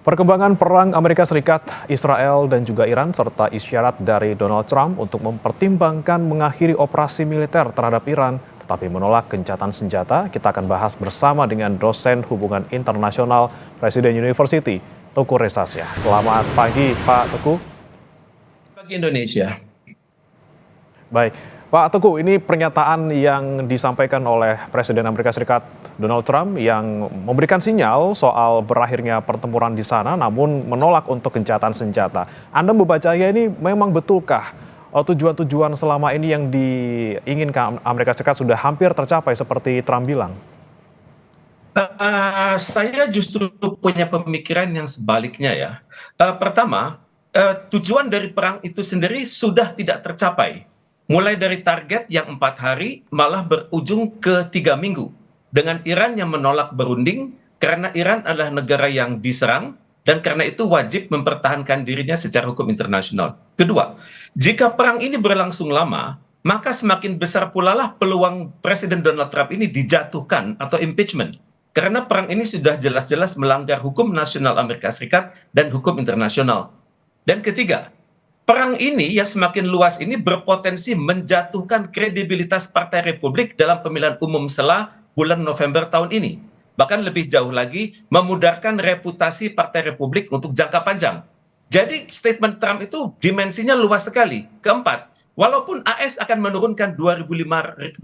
Perkembangan perang Amerika Serikat, Israel, dan juga Iran serta isyarat dari Donald Trump untuk mempertimbangkan mengakhiri operasi militer terhadap Iran tetapi menolak gencatan senjata, kita akan bahas bersama dengan dosen hubungan internasional Presiden University, Teguh Resasya. Selamat pagi Pak Teguh. Pagi Indonesia. Baik, Pak Teguh, ini pernyataan yang disampaikan oleh Presiden Amerika Serikat Donald Trump yang memberikan sinyal soal berakhirnya pertempuran di sana namun menolak untuk gencatan senjata. Anda membacanya ini memang betulkah tujuan-tujuan selama ini yang diinginkan Amerika Serikat sudah hampir tercapai seperti Trump bilang? Saya justru punya pemikiran yang sebaliknya ya. Pertama, tujuan dari perang itu sendiri sudah tidak tercapai. Mulai dari target yang 4 hari malah berujung ke 3 minggu. Dengan Iran yang menolak berunding karena Iran adalah negara yang diserang dan karena itu wajib mempertahankan dirinya secara hukum internasional. Kedua, jika perang ini berlangsung lama, maka semakin besar pula lah peluang Presiden Donald Trump ini dijatuhkan atau impeachment. Karena perang ini sudah jelas-jelas melanggar hukum nasional Amerika Serikat dan hukum internasional. Dan ketiga, perang ini yang semakin luas ini berpotensi menjatuhkan kredibilitas Partai Republik dalam pemilihan umum setelah bulan November tahun ini. Bahkan lebih jauh lagi, memudarkan reputasi Partai Republik untuk jangka panjang. Jadi statement Trump itu dimensinya luas sekali. Keempat, walaupun AS akan menurunkan 2.500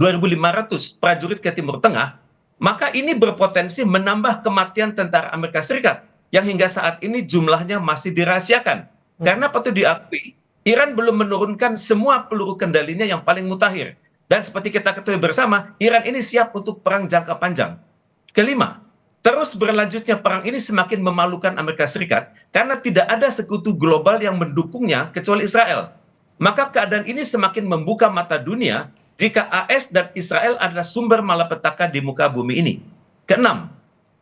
prajurit ke Timur Tengah, maka ini berpotensi menambah kematian tentara Amerika Serikat yang hingga saat ini jumlahnya masih dirahasiakan. Karena patut diakui, Iran belum menurunkan semua peluru kendalinya yang paling mutakhir. Dan seperti kita ketahui bersama, Iran ini siap untuk perang jangka panjang. Kelima, terus berlanjutnya perang ini semakin memalukan Amerika Serikat karena tidak ada sekutu global yang mendukungnya kecuali Israel. Maka keadaan ini semakin membuka mata dunia jika AS dan Israel adalah sumber malapetaka di muka bumi ini. Keenam,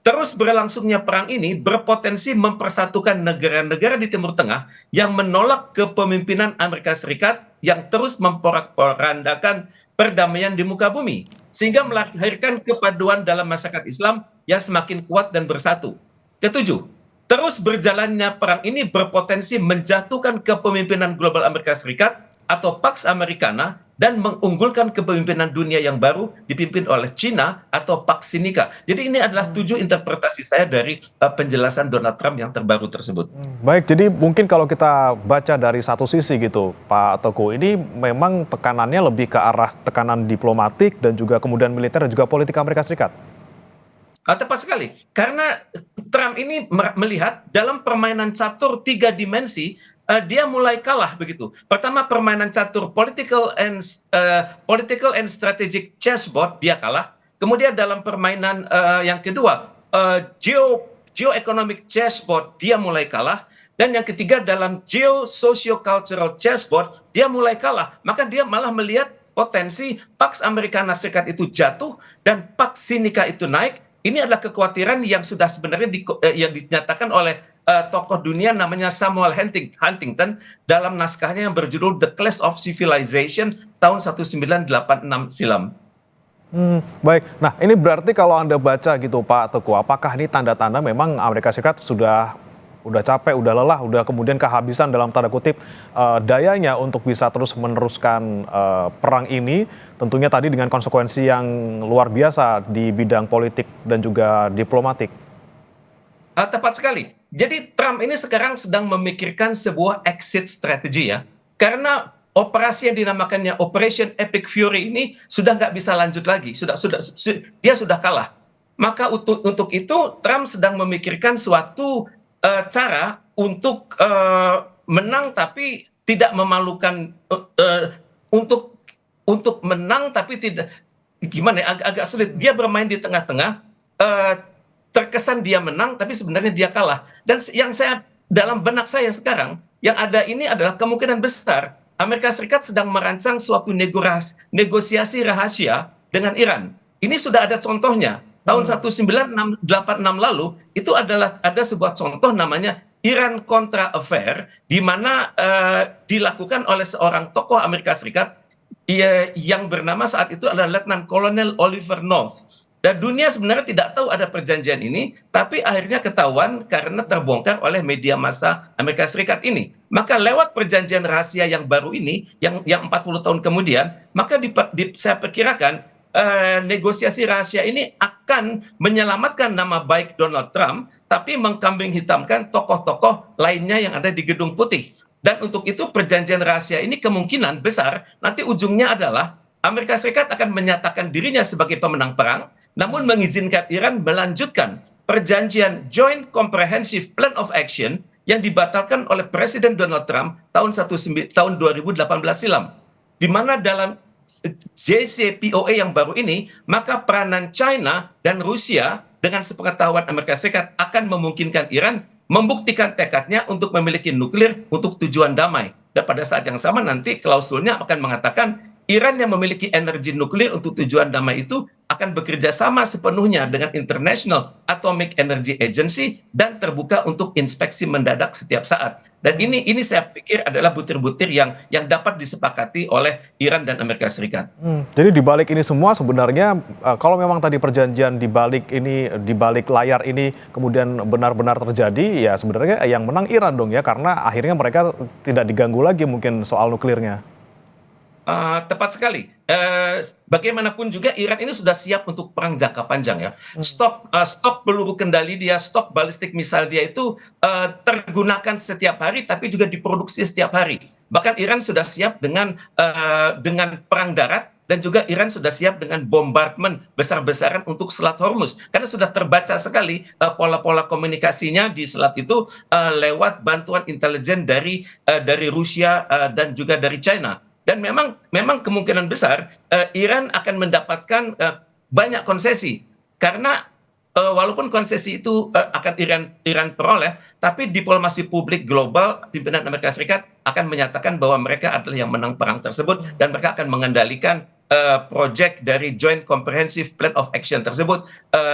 terus berlangsungnya perang ini berpotensi mempersatukan negara-negara di Timur Tengah yang menolak kepemimpinan Amerika Serikat yang terus memporak-porandakan perdamaian di muka bumi, sehingga melahirkan kepaduan dalam masyarakat Islam yang semakin kuat dan bersatu. Ketujuh, terus berjalannya perang ini berpotensi menjatuhkan kepemimpinan global Amerika Serikat atau Pax Americana dan mengunggulkan kepemimpinan dunia yang baru dipimpin oleh China atau Pax Sinica. Jadi ini adalah 7 interpretasi saya dari penjelasan Donald Trump yang terbaru tersebut. Baik, jadi mungkin kalau kita baca dari satu sisi gitu, Pak Teguh, ini memang tekanannya lebih ke arah tekanan diplomatik dan juga kemudian militer dan juga politik Amerika Serikat. Tepat sekali, karena Trump ini melihat dalam permainan catur 3 dimensi, dia mulai kalah begitu. Pertama permainan catur political and strategic chessboard dia kalah. Kemudian dalam permainan yang kedua geoeconomic chessboard dia mulai kalah. Dan yang ketiga dalam geo-socio-cultural chessboard dia mulai kalah. Maka dia malah melihat potensi Pax Americana Serikat itu jatuh dan Pax Sinica itu naik. Ini adalah kekhawatiran yang sudah sebenarnya yang dinyatakan oleh tokoh dunia namanya Samuel Huntington dalam naskahnya yang berjudul The Clash of Civilization tahun 1986 silam. Baik, nah ini berarti kalau Anda baca gitu Pak Teguh, apakah ini tanda-tanda memang Amerika Serikat sudah capek, udah lelah, udah kemudian kehabisan dalam tanda kutip dayanya untuk bisa terus meneruskan perang ini, tentunya tadi dengan konsekuensi yang luar biasa di bidang politik dan juga diplomatik. Tepat sekali. Jadi Trump ini sekarang sedang memikirkan sebuah exit strategy ya. Karena operasi yang dinamakannya Operation Epic Fury ini sudah nggak bisa lanjut lagi. Dia sudah kalah. Maka untuk itu Trump sedang memikirkan suatu cara untuk menang tapi tidak memalukan, untuk menang tapi tidak, gimana ya, agak sulit. Dia bermain di tengah-tengah, terkesan dia menang tapi sebenarnya dia kalah. Dan yang saya dalam benak saya sekarang yang ada ini adalah kemungkinan besar Amerika Serikat sedang merancang suatu negosiasi rahasia dengan Iran. Ini sudah ada contohnya. Tahun 1986 lalu itu adalah ada sebuah contoh namanya Iran Contra Affair, di mana dilakukan oleh seorang tokoh Amerika Serikat yang bernama saat itu adalah Letnan Kolonel Oliver North. Dan dunia sebenarnya tidak tahu ada perjanjian ini, tapi akhirnya ketahuan karena terbongkar oleh media massa Amerika Serikat ini. Maka lewat perjanjian rahasia yang baru ini, yang 40 tahun kemudian, maka saya perkirakan negosiasi rahasia ini akan menyelamatkan nama baik Donald Trump, tapi mengkambing hitamkan tokoh-tokoh lainnya yang ada di Gedung Putih. Dan untuk itu perjanjian rahasia ini kemungkinan besar nanti ujungnya adalah Amerika Serikat akan menyatakan dirinya sebagai pemenang perang, namun mengizinkan Iran melanjutkan perjanjian Joint Comprehensive Plan of Action yang dibatalkan oleh Presiden Donald Trump tahun 2018 silam. Di mana dalam JCPOA yang baru ini, maka peranan China dan Rusia dengan sepengetahuan Amerika Serikat akan memungkinkan Iran membuktikan tekadnya untuk memiliki nuklir untuk tujuan damai. Dan pada saat yang sama nanti klausulnya akan mengatakan Iran yang memiliki energi nuklir untuk tujuan damai itu akan bekerja sama sepenuhnya dengan International Atomic Energy Agency dan terbuka untuk inspeksi mendadak setiap saat. Dan ini saya pikir adalah butir-butir yang dapat disepakati oleh Iran dan Amerika Serikat. Jadi di balik ini semua sebenarnya kalau memang tadi perjanjian di balik layar ini kemudian benar-benar terjadi, ya sebenarnya yang menang Iran dong ya, karena akhirnya mereka tidak diganggu lagi mungkin soal nuklirnya. Tepat sekali. Bagaimanapun juga Iran ini sudah siap untuk perang jangka panjang ya. Stok peluru kendali dia, stok balistik misal dia itu tergunakan setiap hari, tapi juga diproduksi setiap hari. Bahkan Iran sudah siap dengan perang darat, dan juga Iran sudah siap dengan bombardment besar-besaran untuk Selat Hormuz. Karena sudah terbaca sekali pola-pola komunikasinya di selat itu lewat bantuan intelijen dari Rusia dan juga dari China. Dan memang kemungkinan besar Iran akan mendapatkan banyak konsesi karena walaupun konsesi itu akan Iran peroleh, tapi diplomasi publik global pimpinan Amerika Serikat akan menyatakan bahwa mereka adalah yang menang perang tersebut dan mereka akan mengendalikan proyek dari Joint Comprehensive Plan of Action tersebut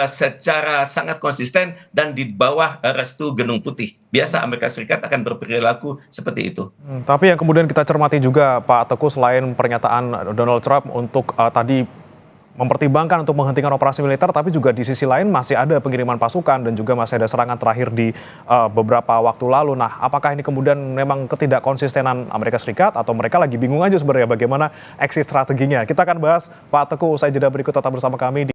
secara sangat konsisten dan di bawah restu Gedung Putih. Biasa Amerika Serikat akan berperilaku seperti itu. Tapi yang kemudian kita cermati juga Pak Teguh, selain pernyataan Donald Trump untuk tadi mempertimbangkan untuk menghentikan operasi militer, tapi juga di sisi lain masih ada pengiriman pasukan dan juga masih ada serangan terakhir di beberapa waktu lalu. Nah, apakah ini kemudian memang ketidakkonsistenan Amerika Serikat atau mereka lagi bingung aja sebenarnya bagaimana exit strateginya? Kita akan bahas Pak Teguh usai jeda berikut, tetap bersama kami di